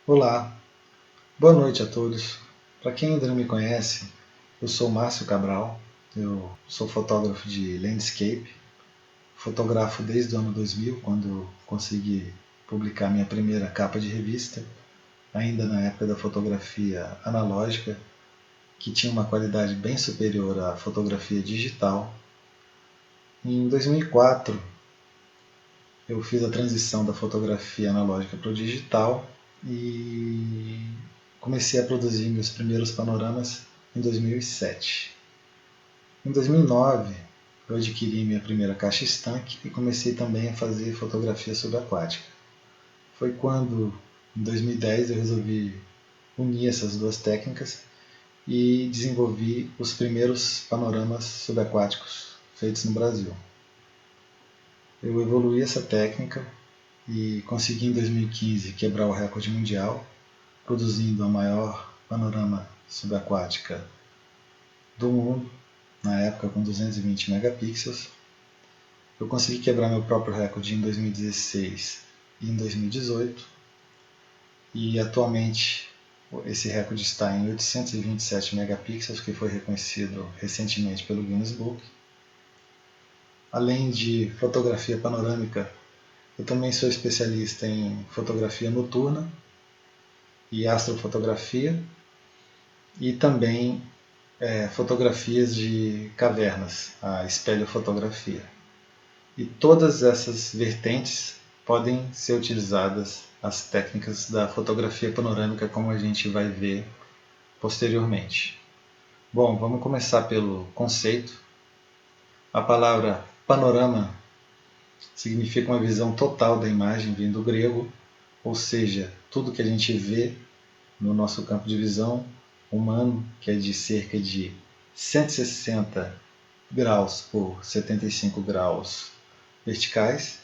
Olá, boa noite a todos. Para quem ainda não me conhece, eu sou Márcio Cabral, eu sou fotógrafo de landscape, fotografo desde o ano 2000, quando consegui publicar minha primeira capa de revista, ainda na época da fotografia analógica, que tinha uma qualidade bem superior à fotografia digital. Em 2004, eu fiz a transição da fotografia analógica para o digital e comecei a produzir meus primeiros panoramas em 2007. Em 2009, eu adquiri minha primeira caixa estanque e comecei também a fazer fotografia subaquática. Foi quando, em 2010, eu resolvi unir essas duas técnicas e desenvolvi os primeiros panoramas subaquáticos feitos no Brasil. Eu evoluí essa técnica e consegui em 2015 quebrar o recorde mundial, produzindo a maior panorama subaquática do mundo, na época com 220 megapixels. Eu consegui quebrar meu próprio recorde em 2016 e em 2018 e atualmente esse recorde está em 827 megapixels, que foi reconhecido recentemente pelo Guinness Book. Além de fotografia panorâmica, eu também sou especialista em fotografia noturna e astrofotografia e também fotografias de cavernas, a espeleofotografia. E todas essas vertentes podem ser utilizadas as técnicas da fotografia panorâmica, como a gente vai ver posteriormente. Bom, vamos começar pelo conceito. A palavra panorama significa uma visão total da imagem, vindo do grego, ou seja, tudo que a gente vê no nosso campo de visão humano, que é de cerca de 160 graus por 75 graus verticais,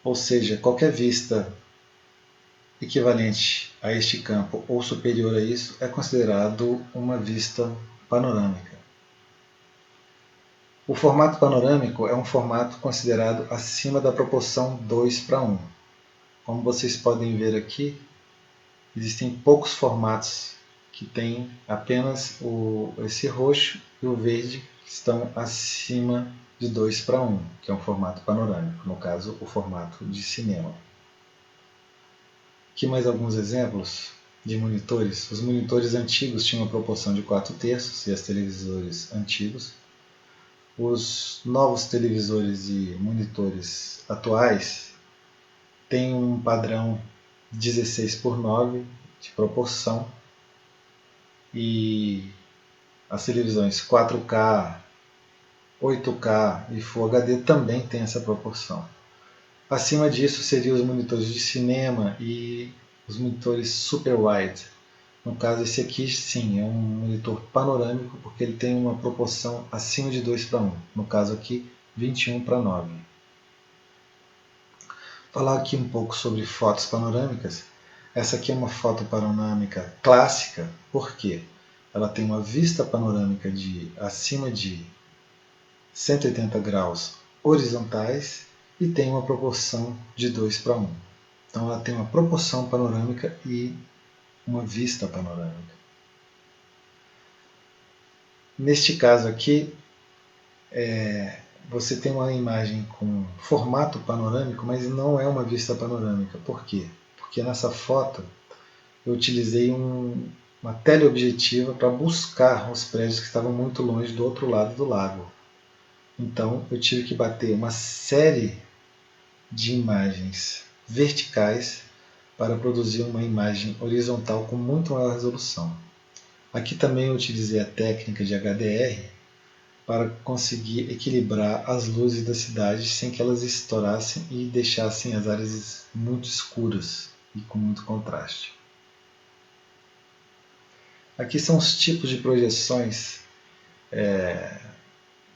ou seja, qualquer vista equivalente a este campo ou superior a isso é considerado uma vista panorâmica. O formato panorâmico é um formato considerado acima da proporção 2:1. Como vocês podem ver aqui, existem poucos formatos que têm apenas esse roxo e o verde que estão acima de 2:1, que é um formato panorâmico, no caso o formato de cinema. Aqui mais alguns exemplos de monitores. Os monitores antigos tinham uma proporção de 4/3 e os televisores antigos. Os novos televisores e monitores atuais têm um padrão 16:9 de proporção e as televisões 4K, 8K e Full HD também têm essa proporção. Acima disso seriam os monitores de cinema e os monitores super wide. No caso, esse aqui sim é um monitor panorâmico porque ele tem uma proporção acima de 2:1. No caso aqui, 21:9. Falar aqui um pouco sobre fotos panorâmicas. Essa aqui é uma foto panorâmica clássica, porque ela tem uma vista panorâmica de acima de 180 graus horizontais e tem uma proporção de 2:1. Então ela tem uma proporção panorâmica e uma vista panorâmica. Neste caso aqui, você tem uma imagem com formato panorâmico, mas não é uma vista panorâmica. Por quê? Porque nessa foto eu utilizei uma teleobjetiva para buscar os prédios que estavam muito longe do outro lado do lago. Então eu tive que bater uma série de imagens verticais para produzir uma imagem horizontal com muito maior resolução. Aqui também eu utilizei a técnica de HDR para conseguir equilibrar as luzes da cidade sem que elas estourassem e deixassem as áreas muito escuras e com muito contraste. Aqui são os tipos de projeções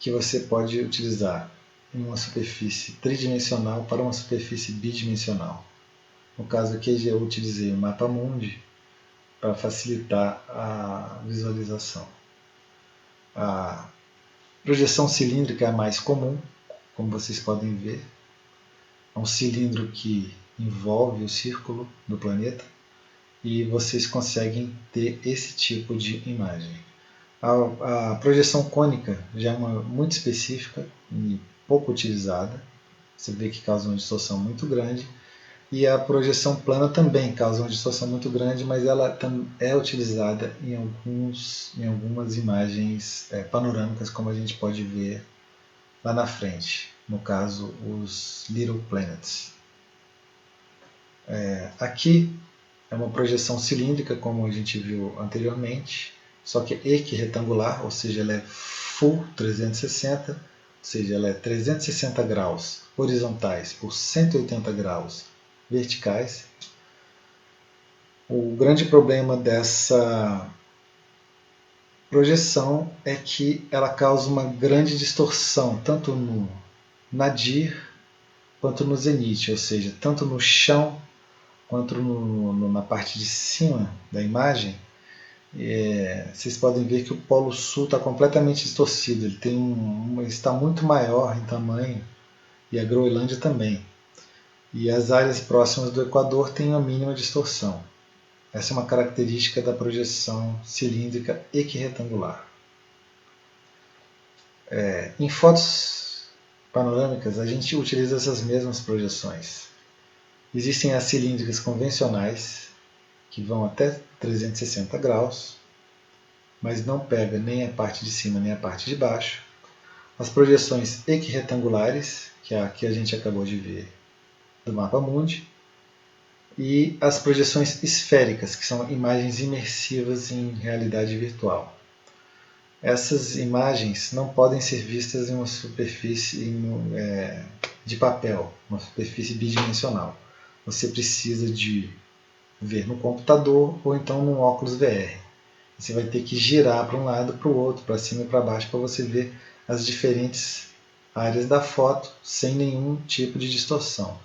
que você pode utilizar em uma superfície tridimensional para uma superfície bidimensional. No caso aqui eu utilizei o Mapamundi para facilitar a visualização. A projeção cilíndrica é a mais comum, como vocês podem ver. É um cilindro que envolve o círculo do planeta e vocês conseguem ter esse tipo de imagem. A projeção cônica já é uma muito específica e pouco utilizada. Você vê que causa uma distorção muito grande. E a projeção plana também causa uma distorção muito grande, mas ela é utilizada em algumas imagens panorâmicas, como a gente pode ver lá na frente. No caso, os Little Planets. Aqui é uma projeção cilíndrica, como a gente viu anteriormente, só que é equiretangular, ou seja, ela é full 360, ou seja, ela é 360 graus horizontais por 180 graus verticais. O grande problema dessa projeção é que ela causa uma grande distorção, tanto no nadir quanto no zenite, ou seja, tanto no chão quanto na parte de cima da imagem. Vocês podem ver que o Polo Sul está completamente distorcido, ele está muito maior em tamanho, e a Groenlândia também. E as áreas próximas do Equador têm uma mínima distorção. Essa é uma característica da projeção cilíndrica equiretangular. Em fotos panorâmicas, a gente utiliza essas mesmas projeções. Existem as cilíndricas convencionais, que vão até 360 graus, mas não pega nem a parte de cima nem a parte de baixo. As projeções equiretangulares, que é a que a gente acabou de ver do mapa mundi, e as projeções esféricas, que são imagens imersivas em realidade virtual. Essas imagens não podem ser vistas em uma superfície de papel, uma superfície bidimensional. Você precisa de ver no computador ou então num óculos VR. Você vai ter que girar para um lado, para o outro, para cima e para baixo, para você ver as diferentes áreas da foto sem nenhum tipo de distorção.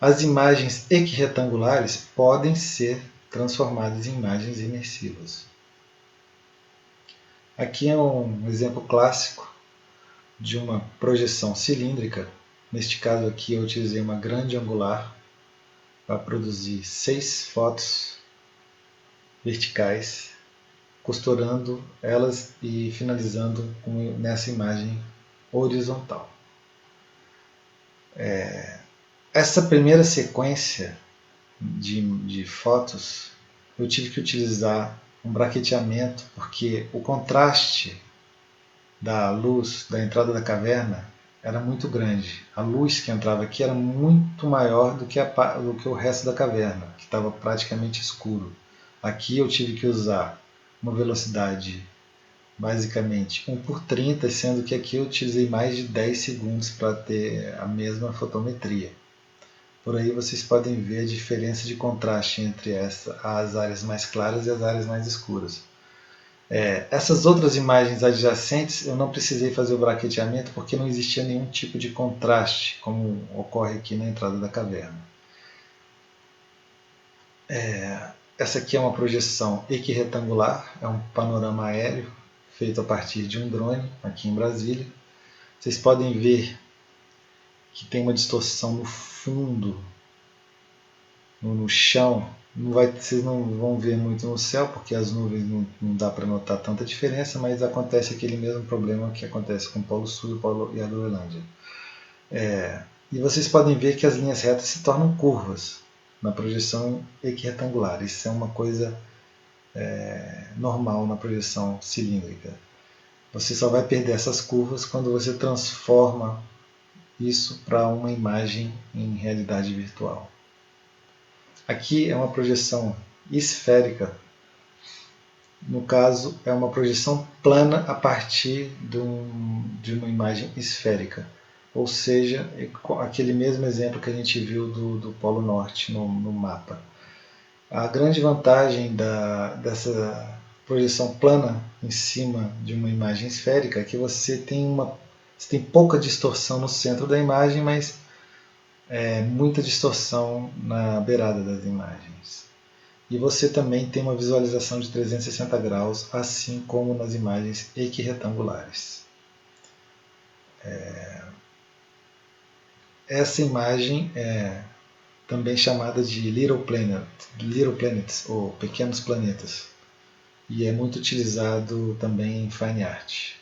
As imagens equiretangulares podem ser transformadas em imagens imersivas. Aqui é um exemplo clássico de uma projeção cilíndrica. Neste caso aqui eu utilizei uma grande angular para produzir 6 fotos verticais, costurando elas e finalizando nessa imagem horizontal. Essa primeira sequência de fotos eu tive que utilizar um braqueteamento, porque o contraste da luz da entrada da caverna era muito grande. A luz que entrava aqui era muito maior do que o resto da caverna, que estava praticamente escuro. Aqui eu tive que usar uma velocidade basicamente 1/30, sendo que aqui eu utilizei mais de 10 segundos para ter a mesma fotometria. Por aí vocês podem ver a diferença de contraste entre as áreas mais claras e as áreas mais escuras. Essas outras imagens adjacentes eu não precisei fazer o braqueteamento porque não existia nenhum tipo de contraste, como ocorre aqui na entrada da caverna. Essa aqui é uma projeção equiretangular, é um panorama aéreo feito a partir de um drone aqui em Brasília. Vocês podem ver que tem uma distorção no fundo, no chão. Vocês não vão ver muito no céu, porque as nuvens não dá para notar tanta diferença, mas acontece aquele mesmo problema que acontece com o Polo Sul e a Groenlândia. E vocês podem ver que as linhas retas se tornam curvas na projeção equiretangular. Isso é uma coisa normal na projeção cilíndrica. Você só vai perder essas curvas quando você transforma isso para uma imagem em realidade virtual. Aqui é uma projeção esférica. No caso, é uma projeção plana a partir de uma imagem esférica. Ou seja, aquele mesmo exemplo que a gente viu do Polo Norte no mapa. A grande vantagem dessa projeção plana em cima de uma imagem esférica é que você tem pouca distorção no centro da imagem, mas muita distorção na beirada das imagens. E você também tem uma visualização de 360 graus, assim como nas imagens equiretangulares. Essa imagem também chamada de Little Planets, ou Pequenos Planetas, e é muito utilizado também em Fine Art.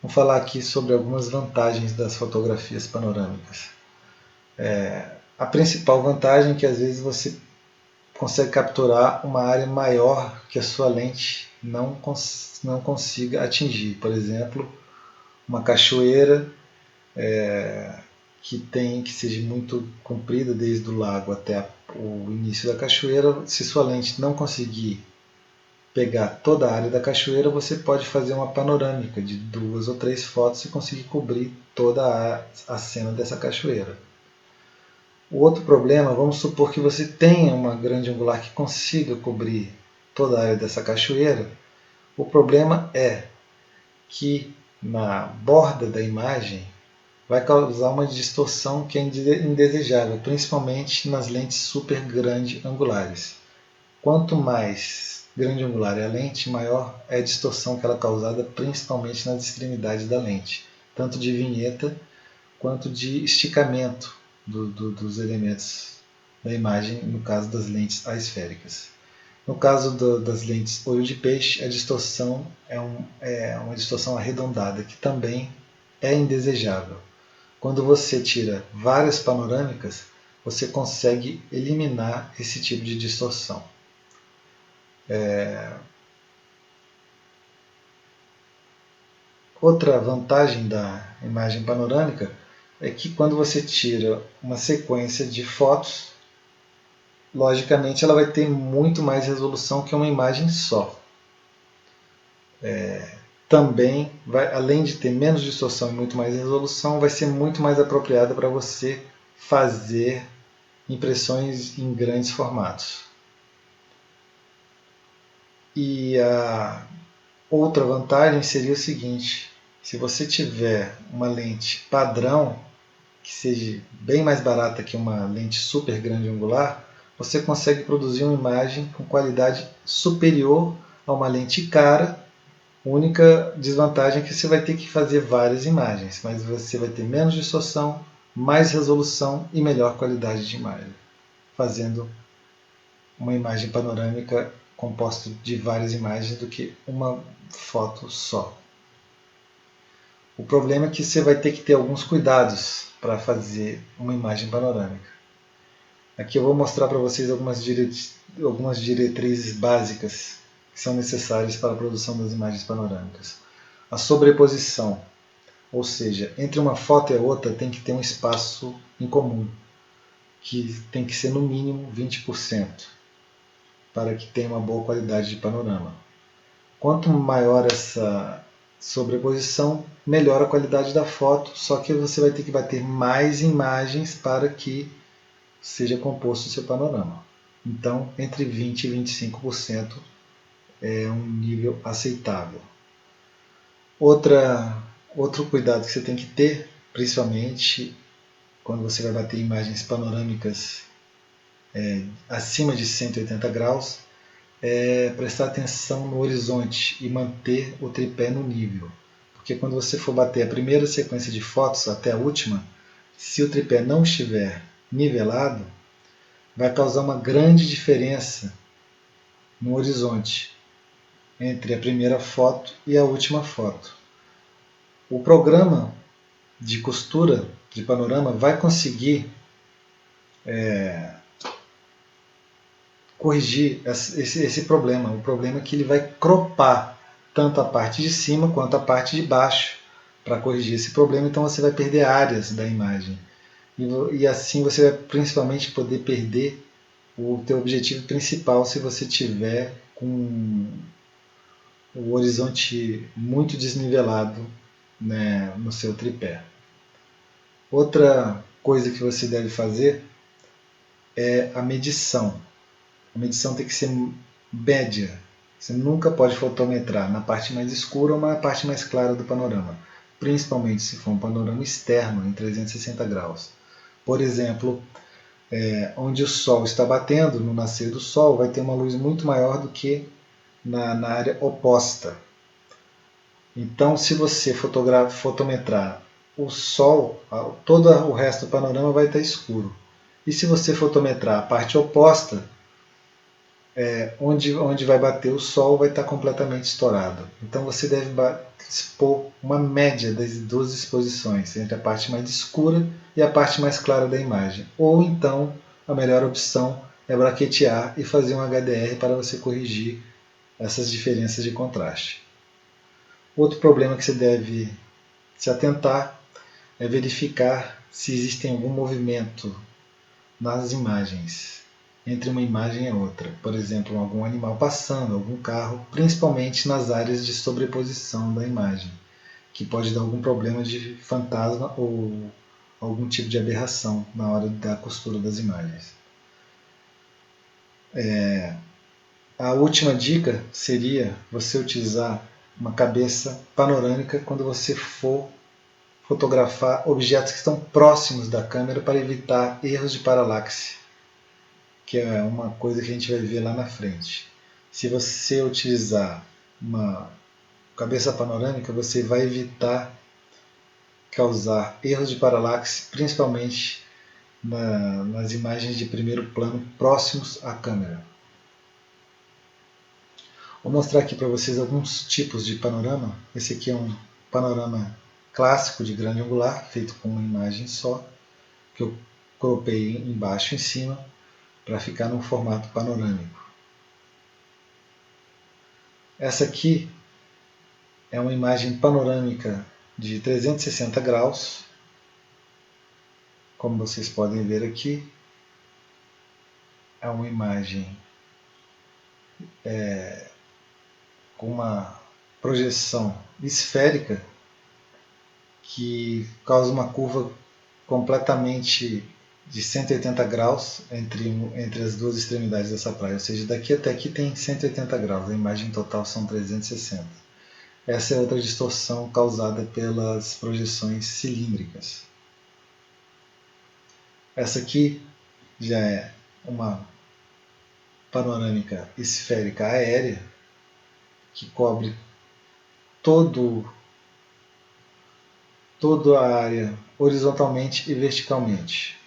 Vamos falar aqui sobre algumas vantagens das fotografias panorâmicas. A principal vantagem é que às vezes você consegue capturar uma área maior que a sua lente não consiga atingir. Por exemplo, uma cachoeira que seja muito comprida desde o lago até o início da cachoeira. Se sua lente não conseguir pegar toda a área da cachoeira, você pode fazer uma panorâmica de 2 ou 3 fotos e conseguir cobrir toda a cena dessa cachoeira. O outro problema, vamos supor que você tenha uma grande angular que consiga cobrir toda a área dessa cachoeira. O problema é que na borda da imagem vai causar uma distorção que é indesejável, principalmente nas lentes super grande angulares. Quanto mais grande angular é a lente, maior é a distorção que ela é causada, principalmente nas extremidades da lente, tanto de vinheta quanto de esticamento dos elementos da imagem, no caso das lentes asféricas. No caso das lentes olho de peixe, a distorção é uma distorção arredondada, que também é indesejável. Quando você tira várias panorâmicas, você consegue eliminar esse tipo de distorção. Outra vantagem da imagem panorâmica é que quando você tira uma sequência de fotos, logicamente ela vai ter muito mais resolução que uma imagem só. Também, além de ter menos distorção e muito mais resolução, vai ser muito mais apropriada para você fazer impressões em grandes formatos. E a outra vantagem seria o seguinte: se você tiver uma lente padrão, que seja bem mais barata que uma lente super grande angular, você consegue produzir uma imagem com qualidade superior a uma lente cara. A única desvantagem é que você vai ter que fazer várias imagens, mas você vai ter menos distorção, mais resolução e melhor qualidade de imagem, fazendo uma imagem panorâmica composta de várias imagens do que uma foto só. O problema é que você vai ter que ter alguns cuidados para fazer uma imagem panorâmica. Aqui eu vou mostrar para vocês algumas diretrizes básicas que são necessárias para a produção das imagens panorâmicas. A sobreposição, ou seja, entre uma foto e a outra tem que ter um espaço em comum, que tem que ser no mínimo 20%, para que tenha uma boa qualidade de panorama. Quanto maior essa sobreposição, melhor a qualidade da foto, só que você vai ter que bater mais imagens para que seja composto o seu panorama. Então, entre 20% e 25% é um nível aceitável. Outro cuidado que você tem que ter, principalmente quando você vai bater imagens panorâmicas acima de 180 graus, é prestar atenção no horizonte e manter o tripé no nível. Porque quando você for bater a primeira sequência de fotos até a última, se o tripé não estiver nivelado, vai causar uma grande diferença no horizonte entre a primeira foto e a última foto. O programa de costura de panorama vai conseguir corrigir esse problema. O problema é que ele vai cropar tanto a parte de cima quanto a parte de baixo para corrigir esse problema, então você vai perder áreas da imagem. E assim você vai principalmente poder perder o teu objetivo principal se você tiver com o horizonte muito desnivelado, né, no seu tripé. Outra coisa que você deve fazer é a medição. A medição tem que ser média. Você nunca pode fotometrar na parte mais escura ou na parte mais clara do panorama, principalmente se for um panorama externo em 360 graus. Por exemplo, onde o sol está batendo, no nascer do sol, vai ter uma luz muito maior do que na área oposta. Então, se você fotometrar o sol, todo o resto do panorama vai estar escuro. E se você fotometrar a parte oposta, onde vai bater o sol vai estar completamente estourado. Então você deve expor uma média das duas exposições, entre a parte mais escura e a parte mais clara da imagem. Ou então, a melhor opção é braquetear e fazer um HDR para você corrigir essas diferenças de contraste. Outro problema que você deve se atentar é verificar se existe algum movimento nas imagens, entre uma imagem e outra. Por exemplo, algum animal passando, algum carro, principalmente nas áreas de sobreposição da imagem, que pode dar algum problema de fantasma ou algum tipo de aberração na hora da costura das imagens. A última dica seria você utilizar uma cabeça panorâmica quando você for fotografar objetos que estão próximos da câmera para evitar erros de paralaxe, que é uma coisa que a gente vai ver lá na frente. Se você utilizar uma cabeça panorâmica, você vai evitar causar erros de paralaxe, principalmente nas imagens de primeiro plano próximos à câmera. Vou mostrar aqui para vocês alguns tipos de panorama. Esse aqui é um panorama clássico de grande angular, feito com uma imagem só, que eu cropei embaixo e em cima para ficar num formato panorâmico. Essa aqui é uma imagem panorâmica de 360 graus, como vocês podem ver aqui. É uma imagem com uma projeção esférica que causa uma curva completamente de 180 graus entre as duas extremidades dessa praia, ou seja, daqui até aqui tem 180 graus, a imagem total são 360. Essa é outra distorção causada pelas projeções cilíndricas. Essa aqui já é uma panorâmica esférica aérea que cobre toda a área horizontalmente e verticalmente.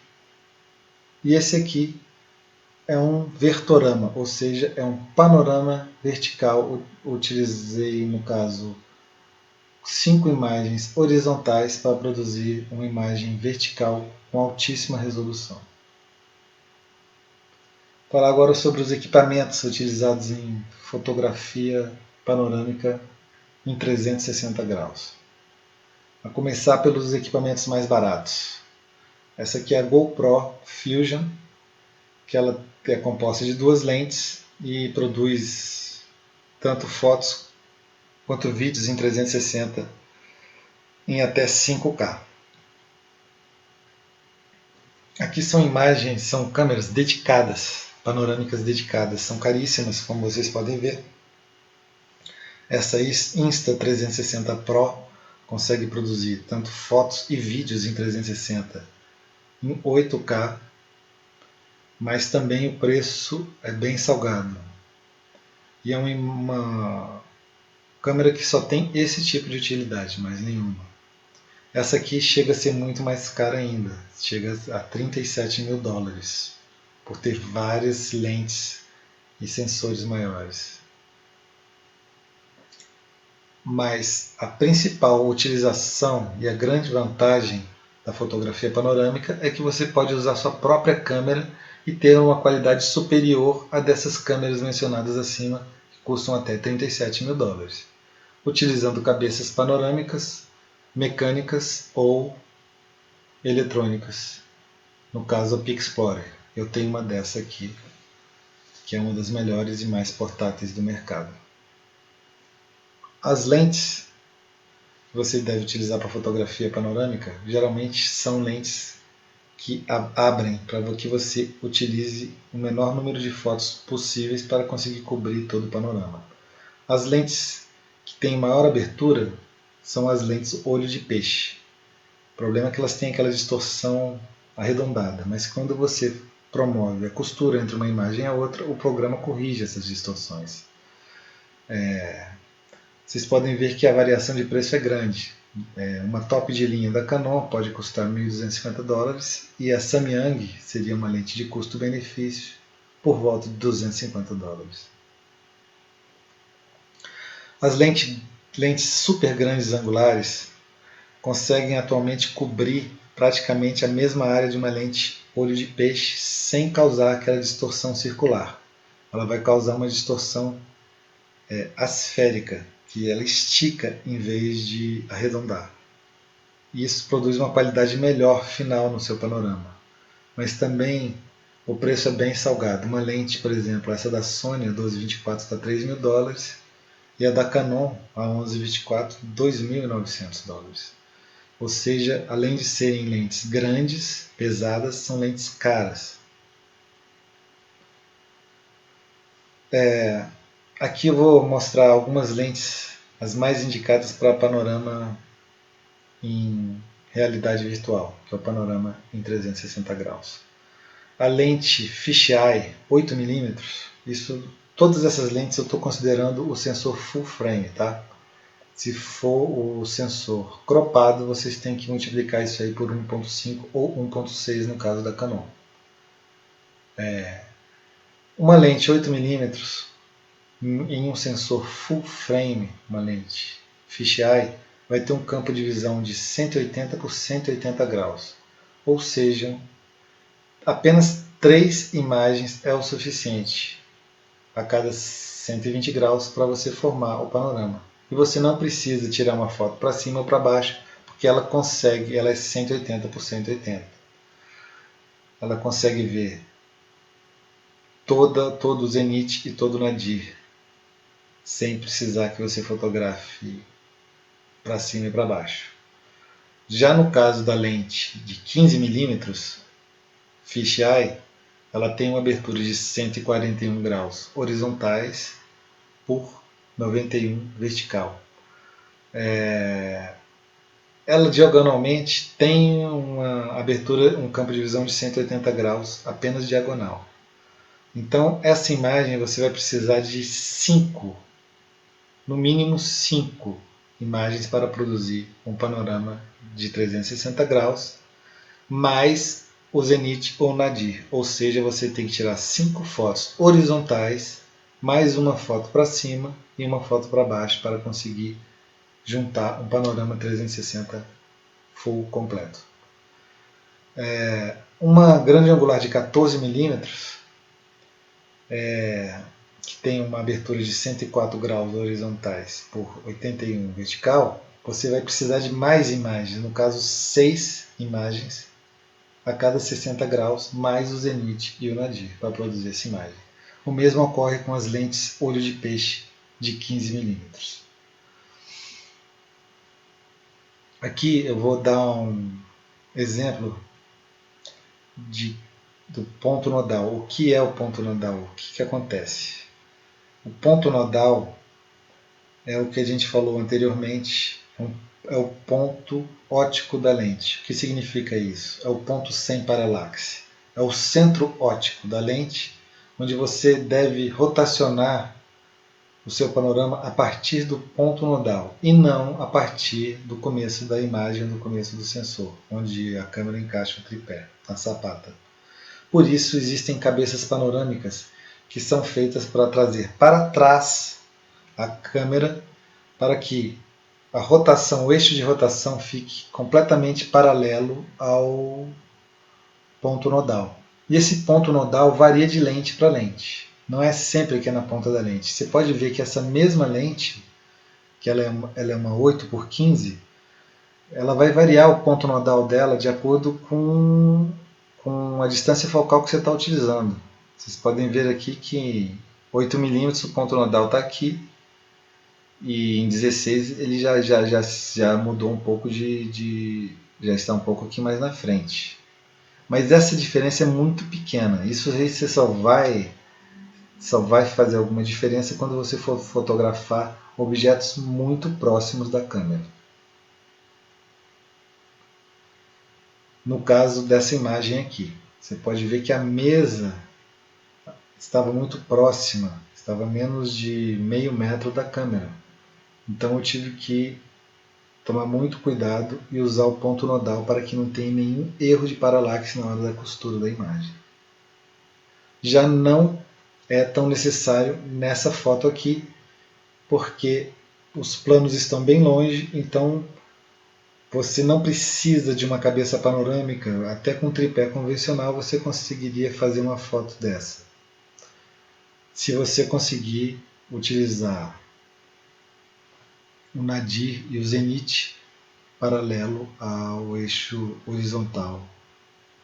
E esse aqui é um vertorama, ou seja, é um panorama vertical. Utilizei, no caso, 5 imagens horizontais para produzir uma imagem vertical com altíssima resolução. Falar agora sobre os equipamentos utilizados em fotografia panorâmica em 360 graus. A começar pelos equipamentos mais baratos. Essa aqui é a GoPro Fusion, que ela é composta de duas lentes e produz tanto fotos quanto vídeos em 360 em até 5K. Aqui são imagens, são câmeras dedicadas, panorâmicas dedicadas, são caríssimas, como vocês podem ver. Essa Insta360 Pro consegue produzir tanto fotos e vídeos em 360 em 8K, mas também o preço é bem salgado. E é uma câmera que só tem esse tipo de utilidade, mais nenhuma. Essa aqui chega a ser muito mais cara ainda, chega a 37 mil dólares, por ter várias lentes e sensores maiores. Mas a principal utilização e a grande vantagem da fotografia panorâmica é que você pode usar sua própria câmera e ter uma qualidade superior a dessas câmeras mencionadas acima, que custam até 37 mil dólares, utilizando cabeças panorâmicas, mecânicas ou eletrônicas. No caso, a Pixplorer. Eu tenho uma dessa aqui, que é uma das melhores e mais portáteis do mercado. As lentes que você deve utilizar para fotografia panorâmica geralmente são lentes que abrem para que você utilize o menor número de fotos possíveis para conseguir cobrir todo o panorama. As lentes que têm maior abertura são as lentes olho de peixe. O problema é que elas têm aquela distorção arredondada, mas quando você promove a costura entre uma imagem e a outra, o programa corrige essas distorções. Vocês podem ver que a variação de preço é grande. Uma top de linha da Canon pode custar $1.250 e a Samyang seria uma lente de custo-benefício por volta de $250. As lentes super grandes angulares conseguem atualmente cobrir praticamente a mesma área de uma lente olho de peixe sem causar aquela distorção circular. Ela vai causar uma distorção asférica, que ela estica em vez de arredondar. E isso produz uma qualidade melhor final no seu panorama. Mas também o preço é bem salgado. Uma lente, por exemplo, essa da Sony, a 1224, está $3.000 e a da Canon, a 1124, $2.900. Ou seja, além de serem lentes grandes, pesadas, são lentes caras. Aqui eu vou mostrar algumas lentes, as mais indicadas para panorama em realidade virtual, que é o panorama em 360 graus. A lente fisheye 8mm, todas essas lentes eu estou considerando o sensor full frame, tá? Se for o sensor cropado, vocês têm que multiplicar isso aí por 1.5 ou 1.6 no caso da Canon. Uma lente 8mm em um sensor full frame, uma lente fisheye, vai ter um campo de visão de 180 por 180 graus. Ou seja, apenas 3 imagens é o suficiente a cada 120 graus para você formar o panorama. E você não precisa tirar uma foto para cima ou para baixo, porque ela é 180 por 180. Ela consegue ver todo o zenith e todo o nadir, sem precisar que você fotografe para cima e para baixo. Já no caso da lente de 15mm fisheye, ela tem uma abertura de 141 graus horizontais por 91 vertical. Ela diagonalmente tem uma abertura, um campo de visão de 180 graus apenas diagonal. Então essa imagem você vai precisar de 5, no mínimo 5 imagens para produzir um panorama de 360 graus, mais o zenith ou nadir. Ou seja, você tem que tirar 5 fotos horizontais, mais uma foto para cima e uma foto para baixo para conseguir juntar um panorama 360 full completo. Uma grande angular de 14mm, que tem uma abertura de 104 graus horizontais por 81 vertical, você vai precisar de mais imagens, no caso 6 imagens a cada 60 graus, mais o zenith e o nadir, para produzir essa imagem. O mesmo ocorre com as lentes olho de peixe de 15mm. Aqui eu vou dar um exemplo do ponto nodal. O que é o ponto nodal? O que acontece? O ponto nodal é o que a gente falou anteriormente, é o ponto óptico da lente. O que significa isso? É o ponto sem paralaxe. É o centro óptico da lente, onde você deve rotacionar o seu panorama a partir do ponto nodal e não a partir do começo da imagem, do começo do sensor, onde a câmera encaixa o tripé, a sapata. Por isso existem cabeças panorâmicas que são feitas para trazer para trás a câmera para que a rotação, o eixo de rotação fique completamente paralelo ao ponto nodal. E esse ponto nodal varia de lente para lente. Não é sempre que é na ponta da lente. Você pode ver que essa mesma lente, que ela é uma 8x15, ela vai variar o ponto nodal dela de acordo com a distância focal que você está utilizando. Vocês podem ver aqui que 8mm o ponto nodal está aqui, e em 16 ele já mudou um pouco já está um pouco aqui mais na frente. Mas essa diferença é muito pequena. Isso aí você só vai fazer alguma diferença quando você for fotografar objetos muito próximos da câmera. No caso dessa imagem aqui, você pode ver que a mesa estava muito próxima, estava a menos de meio metro da câmera. Então eu tive que tomar muito cuidado e usar o ponto nodal para que não tenha nenhum erro de paralaxe na hora da costura da imagem. Já não é tão necessário nessa foto aqui, porque os planos estão bem longe, então você não precisa de uma cabeça panorâmica. Até com tripé convencional você conseguiria fazer uma foto dessa. Se você conseguir utilizar o nadir e o zenith paralelo ao eixo horizontal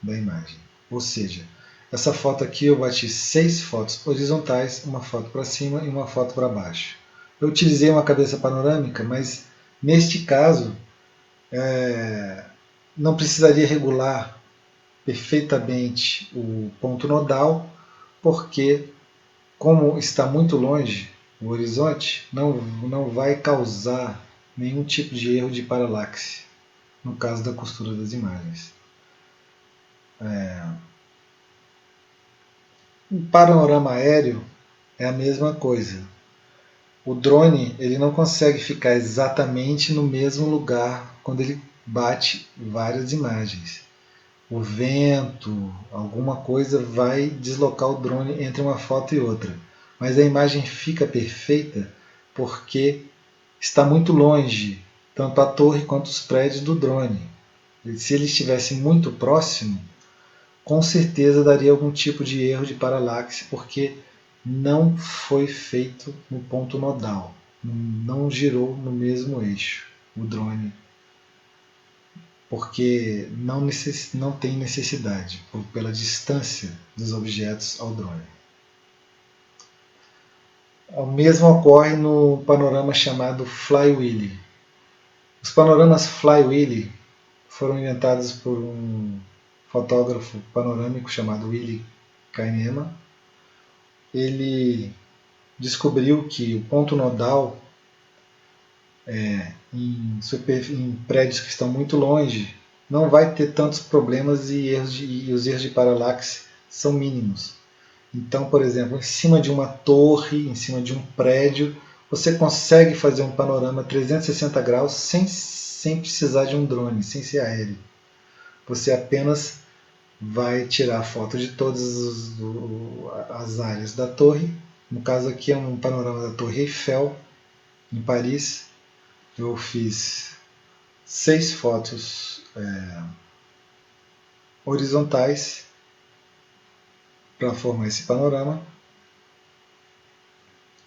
da imagem. Ou seja, essa foto aqui eu bati 6 fotos horizontais, uma foto para cima e uma foto para baixo. Eu utilizei uma cabeça panorâmica, mas neste caso não precisaria regular perfeitamente o ponto nodal, porque como está muito longe o horizonte, não vai causar nenhum tipo de erro de paralaxe no caso da costura das imagens. O panorama aéreo é a mesma coisa. O drone ele não consegue ficar exatamente no mesmo lugar quando ele bate várias imagens. O vento, alguma coisa vai deslocar o drone entre uma foto e outra. Mas a imagem fica perfeita porque está muito longe, tanto a torre quanto os prédios do drone. Se ele estivesse muito próximo, com certeza daria algum tipo de erro de paralaxe, porque não foi feito no ponto nodal, não girou no mesmo eixo o drone, porque não tem necessidade, pela distância dos objetos ao drone. O mesmo ocorre no panorama chamado flywheel. Os panoramas flywheel foram inventados por um fotógrafo panorâmico chamado Willy Kahneman. Ele descobriu que o ponto nodal em prédios que estão muito longe não vai ter tantos problemas e os erros de paralaxe são mínimos. Então, por exemplo, em cima de uma torre, em cima de um prédio, você consegue fazer um panorama 360 graus sem precisar de um drone, sem ser aéreo. Você apenas vai tirar foto de todas as áreas da torre. No caso aqui é um panorama da Torre Eiffel, em Paris. Eu fiz 6 fotos horizontais para formar esse panorama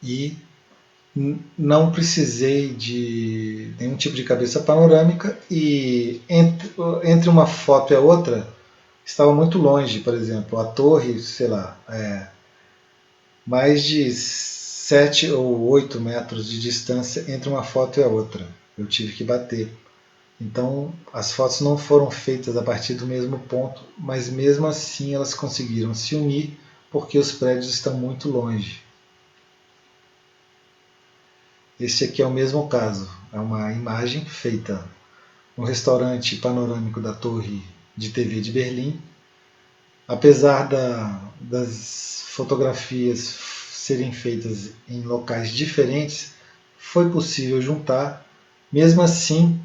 e não precisei de nenhum tipo de cabeça panorâmica, e entre uma foto e a outra estava muito longe. Por exemplo, a torre, sei lá, mais de 7 ou 8 metros de distância entre uma foto e a outra. Eu tive que bater. Então as fotos não foram feitas a partir do mesmo ponto, mas mesmo assim elas conseguiram se unir porque os prédios estão muito longe. Este aqui é o mesmo caso. É uma imagem feita no restaurante panorâmico da Torre de TV de Berlim. Apesar das fotografias serem feitas em locais diferentes, foi possível juntar. Mesmo assim,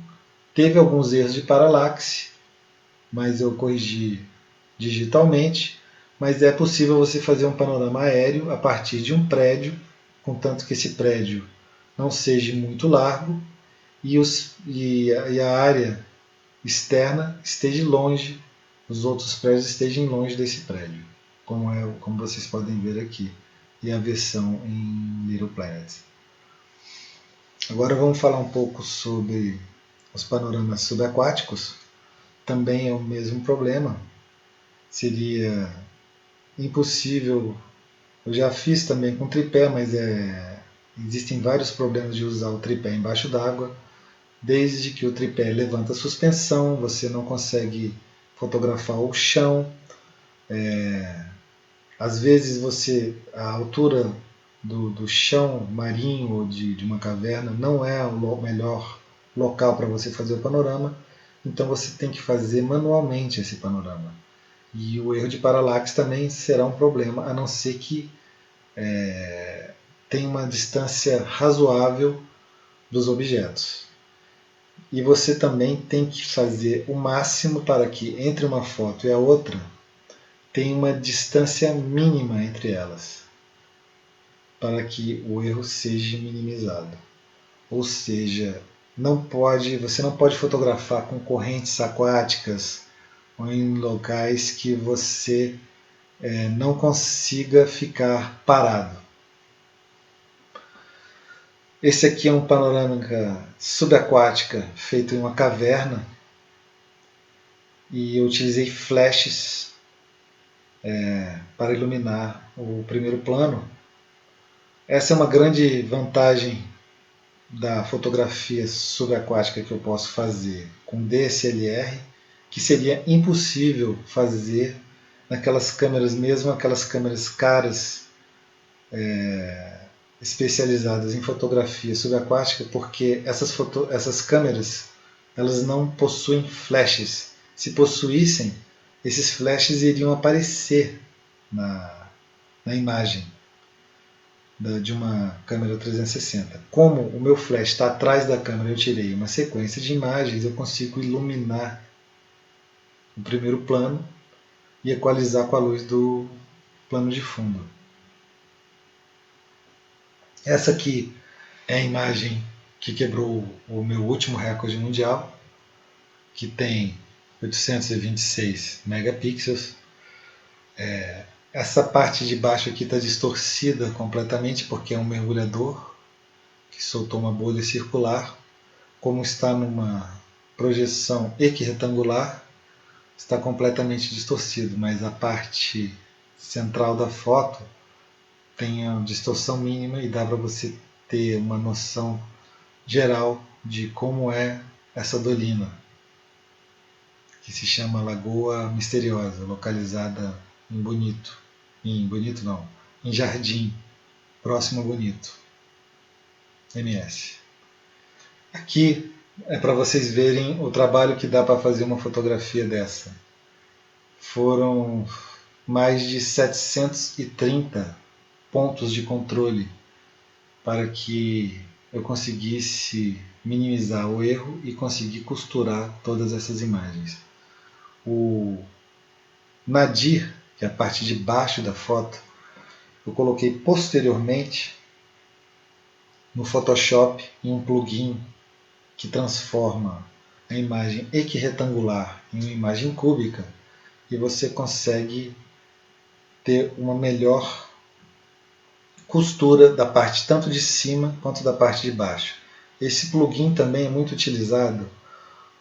teve alguns erros de paralaxe, mas eu corrigi digitalmente. Mas é possível você fazer um panorama aéreo a partir de um prédio, contanto que esse prédio não seja muito largo e a área externa esteja longe, os outros prédios estejam longe desse prédio, como vocês podem ver aqui, e a versão em Little Planet. Agora vamos falar um pouco sobre os panoramas subaquáticos. Também é o mesmo problema. Seria impossível. Eu já fiz também com tripé, mas existem vários problemas de usar o tripé embaixo d'água. Desde que o tripé levanta a suspensão, você não consegue fotografar o chão. Às vezes a altura do chão marinho ou de uma caverna não é o melhor local para você fazer o panorama, então você tem que fazer manualmente esse panorama. E o erro de paralaxe também será um problema, a não ser que tenha uma distância razoável dos objetos. E você também tem que fazer o máximo para que entre uma foto e a outra tenha uma distância mínima entre elas, para que o erro seja minimizado. Ou seja, você não pode fotografar com correntes aquáticas ou em locais que você não consiga ficar parado. Esse aqui é um panorâmica subaquática feito em uma caverna e eu utilizei flashes para iluminar o primeiro plano. Essa é uma grande vantagem da fotografia subaquática que eu posso fazer com DSLR, que seria impossível fazer naquelas câmeras, mesmo aquelas câmeras caras, especializadas em fotografia subaquática, porque essas câmeras elas não possuem flashes. Se possuíssem, esses flashes iriam aparecer na imagem de uma câmera 360. Como o meu flash está atrás da câmera, eu tirei uma sequência de imagens, eu consigo iluminar o primeiro plano e equalizar com a luz do plano de fundo. Essa aqui é a imagem que quebrou o meu último recorde mundial, que tem 826 megapixels. Essa parte de baixo aqui está distorcida completamente porque é um mergulhador que soltou uma bolha circular. Como está numa projeção equiretangular, está completamente distorcido, mas a parte central da foto tem a distorção mínima e dá para você ter uma noção geral de como é essa dolina, que se chama Lagoa Misteriosa, localizada em Bonito. Em Jardim, próximo a Bonito, MS. Aqui é para vocês verem o trabalho que dá para fazer uma fotografia dessa. Foram mais de 730 pontos de controle para que eu conseguisse minimizar o erro e conseguir costurar todas essas imagens. O nadir, que é a parte de baixo da foto, eu coloquei posteriormente no Photoshop em um plugin que transforma a imagem equiretangular em uma imagem cúbica e você consegue ter uma melhor costura da parte tanto de cima quanto da parte de baixo. Esse plugin também é muito utilizado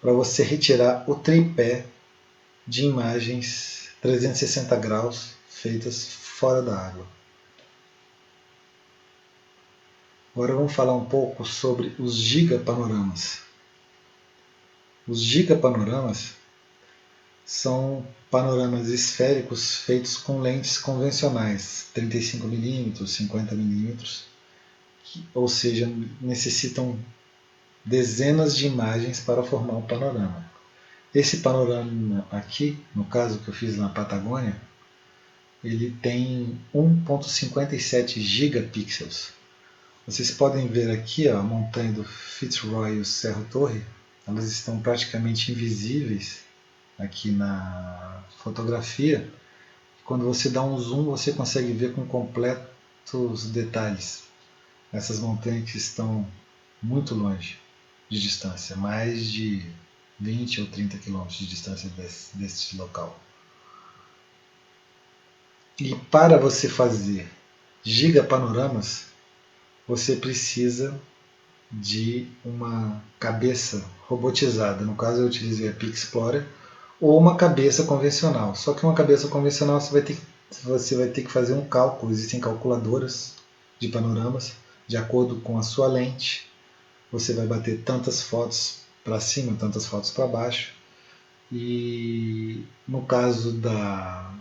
para você retirar o tripé de imagens 360 graus feitas fora da água. Agora vamos falar um pouco sobre os gigapanoramas. Os gigapanoramas são panoramas esféricos feitos com lentes convencionais, 35mm, 50mm, ou seja, necessitam dezenas de imagens para formar um panorama. Esse panorama aqui, no caso que eu fiz na Patagônia, ele tem 1.57 gigapixels. Vocês podem ver aqui a montanha do Fitzroy e o Cerro Torre, elas estão praticamente invisíveis aqui na fotografia. Quando você dá um zoom, você consegue ver com completos detalhes essas montanhas que estão muito longe de distância, mais de 20 ou 30 quilômetros de distância desse local. E para você fazer gigapanoramas, você precisa de uma cabeça robotizada. No caso, eu utilizei a PixPlorer, ou uma cabeça convencional. Só que uma cabeça convencional você vai ter que fazer um cálculo. Existem calculadoras de panoramas, de acordo com a sua lente. Você vai bater tantas fotos para cima, tantas fotos para baixo. E no caso da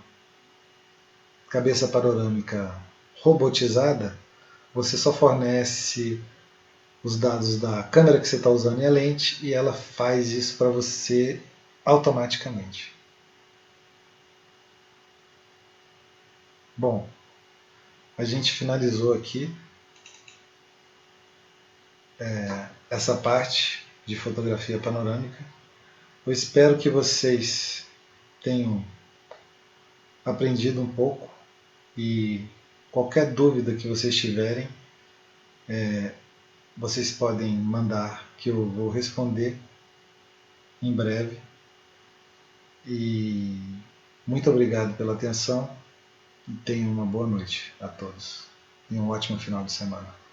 cabeça panorâmica robotizada, você só fornece os dados da câmera que você está usando e a lente, e ela faz isso para você automaticamente. Bom, a gente finalizou aqui essa parte. de fotografia panorâmica. Eu espero que vocês tenham aprendido um pouco e qualquer dúvida que vocês tiverem, vocês podem mandar que eu vou responder em breve. E muito obrigado pela atenção e tenham uma boa noite a todos e um ótimo final de semana.